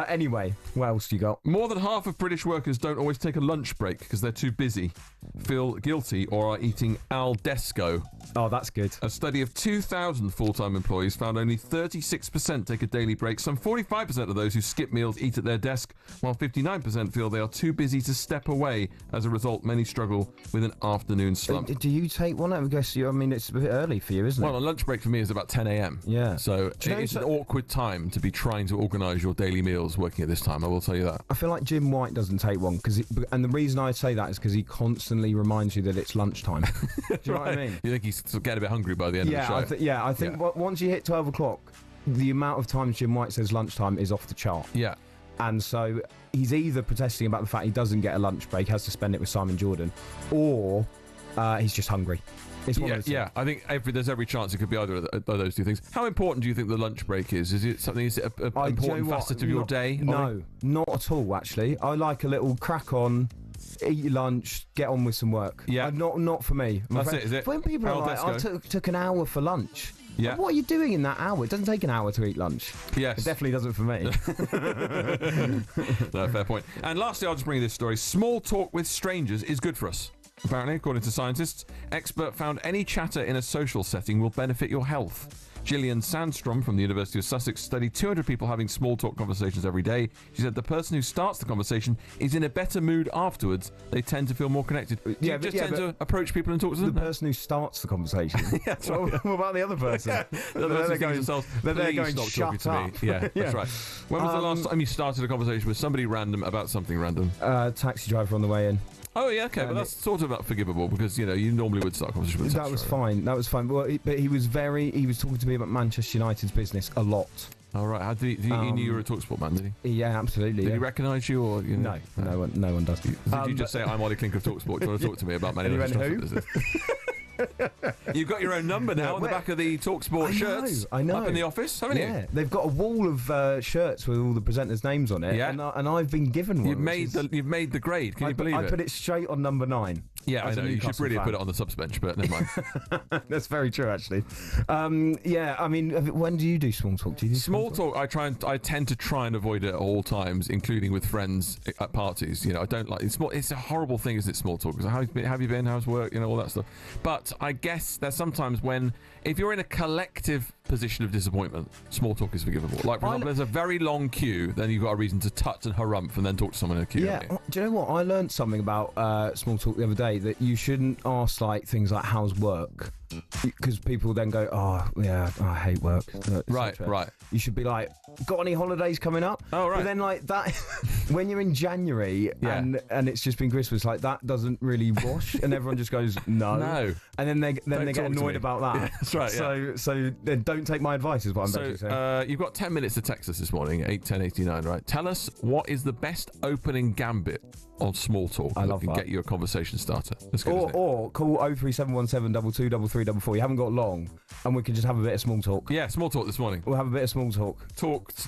Anyway, what else you got? More than half of British workers don't always take a lunch break because they're too busy, feel guilty, or are eating al desco. Oh, that's good. A study of 2,000 full-time employees found only 36% take a daily break. Some 45% of those who skip meals eat at their desk, while 59% feel they are too busy to step away. As a result, many struggle with an afternoon slump. Do you take one? I guess it's a bit early for you, isn't it? Well, a lunch break for me is about 10 a.m. Yeah. So it's an awkward time to be trying to organise your daily meals working at this time, I will tell you that. I feel like Jim White doesn't take one, and the reason I say that is because he constantly reminds you that it's lunchtime. Do you know what I mean? You think he's getting a bit hungry by the end of the show? I think once you hit 12 o'clock, the amount of times Jim White says lunchtime is off the chart. Yeah. And so he's either protesting about the fact he doesn't get a lunch break, has to spend it with Simon Jordan, or he's just hungry. I think there's every chance it could be either of those two things. How important do you think the lunch break is? Is it an important facet of your day? No, not at all, actually. I like a little crack on, eat your lunch, get on with some work. Yeah. Not for me. That's it, is it? When people are like, I took an hour for lunch. Yeah. What are you doing in that hour? It doesn't take an hour to eat lunch. Yes. It definitely doesn't for me. No, fair point. And lastly, I'll just bring you this story. Small talk with strangers is good for us. Apparently, according to scientists, expert found any chatter in a social setting will benefit your health. Gillian Sandstrom from the University of Sussex studied 200 people having small talk conversations every day. She said the person who starts the conversation is in a better mood afterwards. They tend to feel more connected. Do you just tend to approach people and talk to them? The person who starts the conversation. What about the other person? They're going, stop talking to me. Yeah, that's right. When was the last time you started a conversation with somebody random about something random? Taxi driver on the way in. Oh, yeah, okay, but that's sort of forgivable because, you normally would start a conversation with a That was fine. Well, but he was talking to me about Manchester United's business a lot. All right. He knew you were a talkSPORT man, did he? Yeah, absolutely. Did he recognise you? Or No one does. Did you just say, I'm Olly Clink of talkSPORT? Do you want to talk to me about Man United business? You've got your own number now on the back of the talkSPORT shirts. I know. Up in the office, haven't you? Yeah, they've got a wall of shirts with all the presenters' names on it. Yeah. And I've been given one. You've made the grade. Can you believe it? I put it straight on number 9. Yeah, I know. You should really have put it on the subs bench, but never mind. That's very true, actually. Yeah, I mean, when do you do small talk? Do you do small talk? I tend to try and avoid it at all times, including with friends at parties. I don't like it's a horrible thing, isn't it? Small talk. Because how have you been? How's work? All that stuff. But I guess there's sometimes if you're in a collective position of disappointment, small talk is forgivable. Like, for example, there's a very long queue, then you've got a reason to tut and harumph and then talk to someone in a queue. Yeah, do you know what? I learned something about small talk the other day, that you shouldn't ask things like, how's work? Because people then go, oh, yeah, I hate work. Right. You should be like, got any holidays coming up? Oh, right. But then, that, when you're in January and it's just been Christmas, that doesn't really wash, and everyone just goes, no. And then they get annoyed about that. Yeah, that's right, So then don't take my advice, is what I'm basically saying. You've got 10 minutes to text us this morning, 81089, right? Tell us, what is the best opening gambit on small talk that can get you a conversation starter? That's good, isn't it? Or call 03717 223344. You haven't got long, and we can just have a bit of small talk. Yeah, small talk this morning. We'll have a bit of small talk.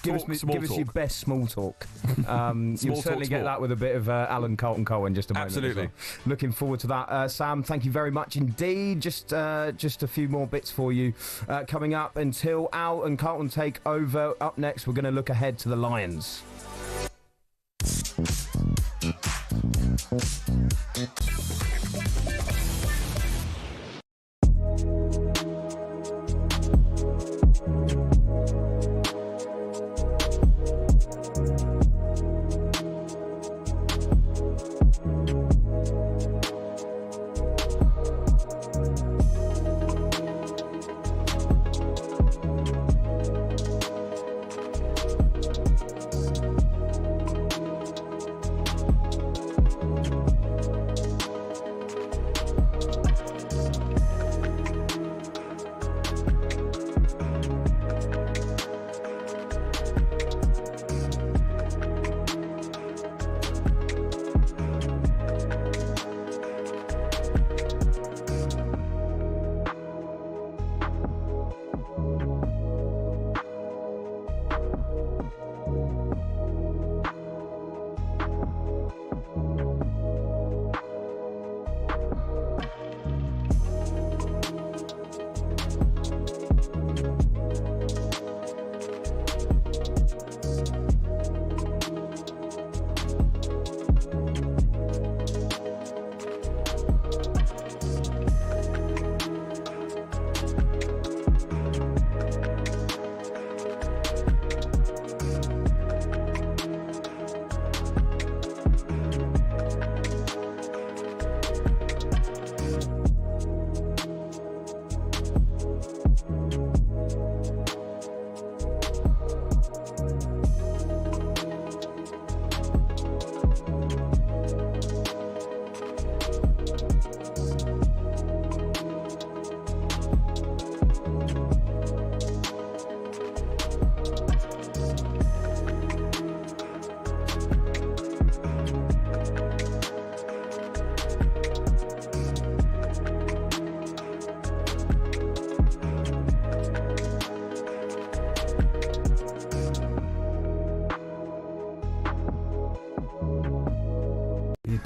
Give us your best small talk. You'll certainly get that with a bit of Alan Carlton in just a moment. Absolutely. Well. Looking forward to that. Sam, thank you very much indeed. Just a few more bits for you coming up until Al and Carlton take over. Up next, we're going to look ahead to the Lions.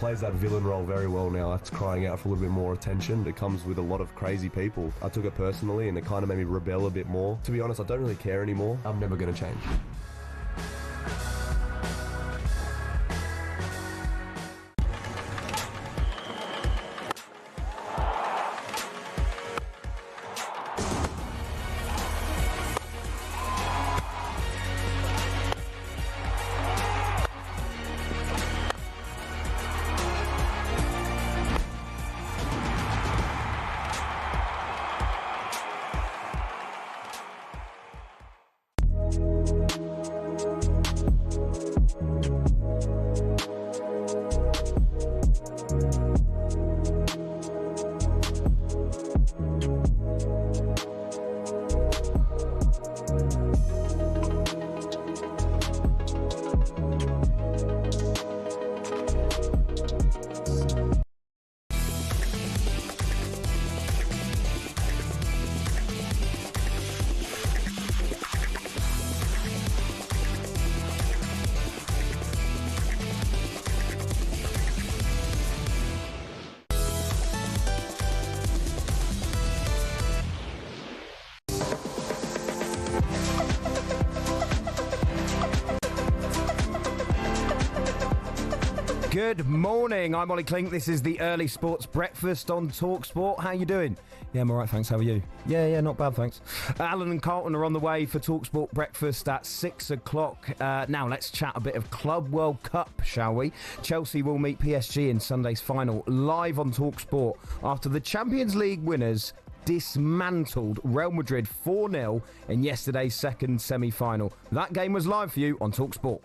plays that villain role very well now. That's crying out for a little bit more attention. It comes with a lot of crazy people. I took it personally and it kind of made me rebel a bit more. To be honest, I don't really care anymore. I'm never going to change. Good morning, I'm Olly Clink. This is the Early Sports Breakfast on talkSPORT. How you doing? Yeah, I'm all right, thanks. How are you? Yeah, not bad, thanks. Alan and Carlton are on the way for talkSPORT Breakfast at 6 o'clock. Now, let's chat a bit of Club World Cup, shall we? Chelsea will meet PSG in Sunday's final, live on talkSPORT, after the Champions League winners dismantled Real Madrid 4-0 in yesterday's second semi-final. That game was live for you on talkSPORT.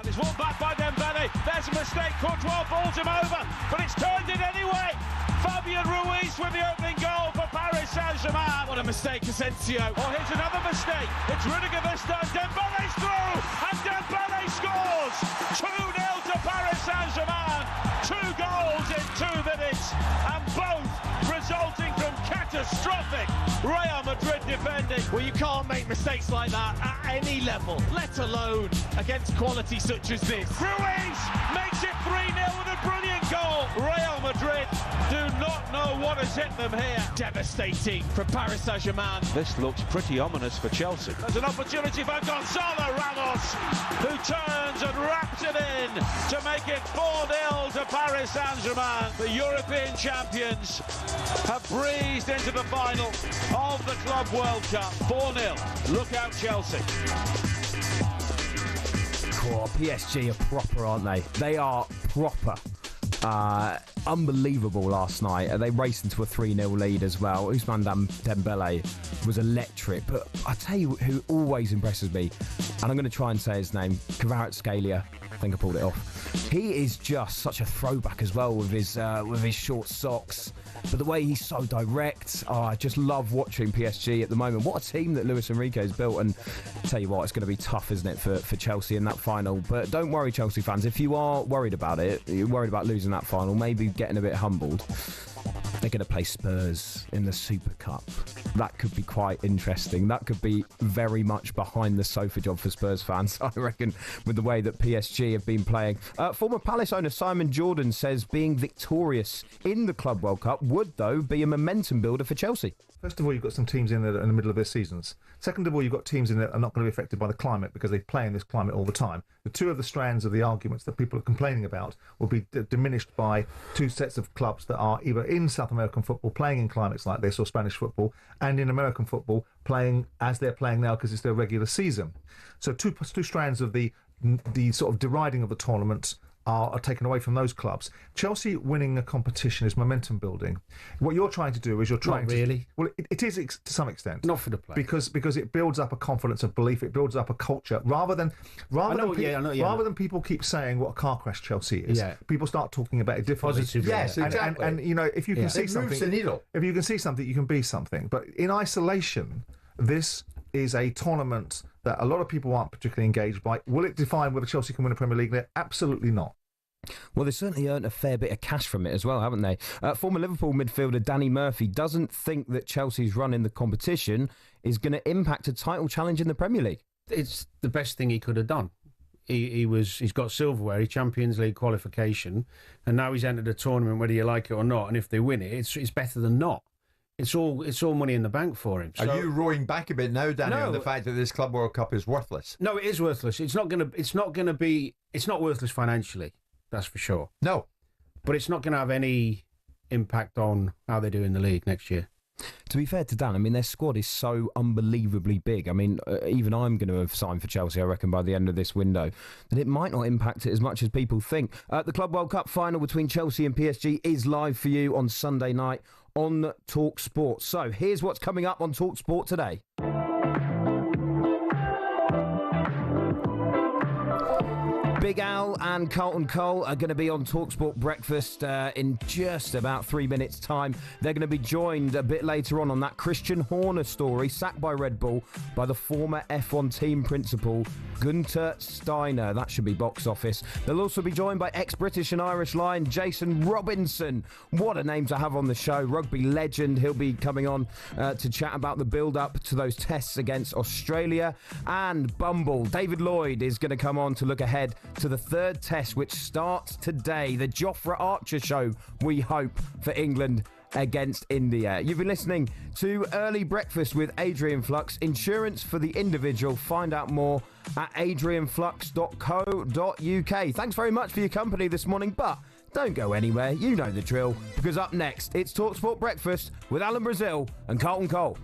It's walked back by Dembele. There's a mistake. Courtois balls him over, but it's turned in anyway. Fabian Ruiz with the opening goal for Paris Saint-Germain. What a mistake, Asensio. Oh, here's another mistake. It's Rudiger this time. Dembele's through, and Dembele scores. 2-0 to Paris Saint-Germain. 2 goals in 2 minutes, and both resulting from catastrophic Real Madrid defending. Well, you can't make mistakes like that at any level, let alone against quality such as this. Ruiz makes it 3-0 with a brilliant goal. Real Madrid do not know what has hit them here. Devastating for Paris Saint-Germain. This looks pretty ominous for Chelsea. There's an opportunity for Gonzalo Ramos, who turns and wraps it in to make it 4-0 to Paris Saint-Germain. The European champions have breezed into the final of the Club World Cup. 4-0. Look out, Chelsea. Oh, PSG are proper, aren't they? They are proper. Unbelievable last night. They raced into a 3-0 lead as well. Ousmane Dembele was electric. But I tell you who always impresses me, and I'm going to try and say his name, Kvaratskhelia. I think I pulled it off. He is just such a throwback as well with his short socks. But the way he's so direct, I just love watching PSG at the moment. What a team that Luis Enrique has built. And I tell you what, it's going to be tough, isn't it, for Chelsea in that final. But don't worry, Chelsea fans. If you are worried about it, you're worried about losing that final, maybe getting a bit humbled, they're going to play Spurs in the Super Cup. That could be quite interesting. That could be very much behind the sofa job for Spurs fans, I reckon, with the way that PSG have been playing. Former Palace owner Simon Jordan says being victorious in the Club World Cup would, though, be a momentum builder for Chelsea. First of all, you've got some teams in there that are in the middle of their seasons. Second of all, you've got teams in there that are not going to be affected by the climate because they play in this climate all the time. The two of the strands of the arguments that people are complaining about will be diminished by two sets of clubs that are either in South American football playing in climates like this, or Spanish football, and in American football playing as they're playing now because it's their regular season. So two strands of the sort of deriding of the tournament are taken away from those clubs. Chelsea winning a competition is momentum building. What you're trying to do is Not really. Well, it is to some extent. Not for the players. Because it builds up a confidence of belief. It builds up a culture. Rather than people keep saying what a car crash Chelsea is. Yeah. People start talking about it differently. Positively. Yes, exactly. And you know, if you can see something, moves the needle. If you can see something, you can be something. But in isolation, this is a tournament that a lot of people aren't particularly engaged by. Will it define whether Chelsea can win a Premier League there? Absolutely not. Well, they certainly earned a fair bit of cash from it as well, haven't they? Former Liverpool midfielder Danny Murphy doesn't think that Chelsea's run in the competition is going to impact a title challenge in the Premier League. It's the best thing he could have done. he's got silverware, Champions League qualification, and now he's entered a tournament, whether you like it or not. And if they win it, it's better than not. It's all money in the bank for him. So, are you rowing back a bit now, Danny, on the fact that this Club World Cup is worthless? No, it is worthless. It's not worthless financially. That's for sure. No, but it's not going to have any impact on how they do in the league next year. To be fair to Dan, I mean, their squad is so unbelievably big. I mean, even I'm going to have signed for Chelsea, I reckon, by the end of this window, that it might not impact it as much as people think. The Club World Cup final between Chelsea and PSG is live for you on Sunday night on talkSPORT. So here's what's coming up on talkSPORT today. Big Al and Carlton Cole are going to be on talkSPORT Breakfast in just about 3 minutes' time. They're going to be joined a bit later on that Christian Horner story, sacked by Red Bull by the former F1 team principal, Gunter Steiner. That should be box office. They'll also be joined by ex-British and Irish Lion Jason Robinson. What a name to have on the show. Rugby legend. He'll be coming on to chat about the build-up to those tests against Australia. And Bumble, David Lloyd, is going to come on to look ahead to the third test, which starts today. The Jofra Archer show, we hope, for England against India. You've been listening to Early Breakfast with Adrian Flux. Insurance for the individual. Find out more at adrianflux.co.uk. Thanks very much for your company this morning, but don't go anywhere. You know the drill, because up next, it's talkSPORT Breakfast with Alan Brazil and Carlton Cole.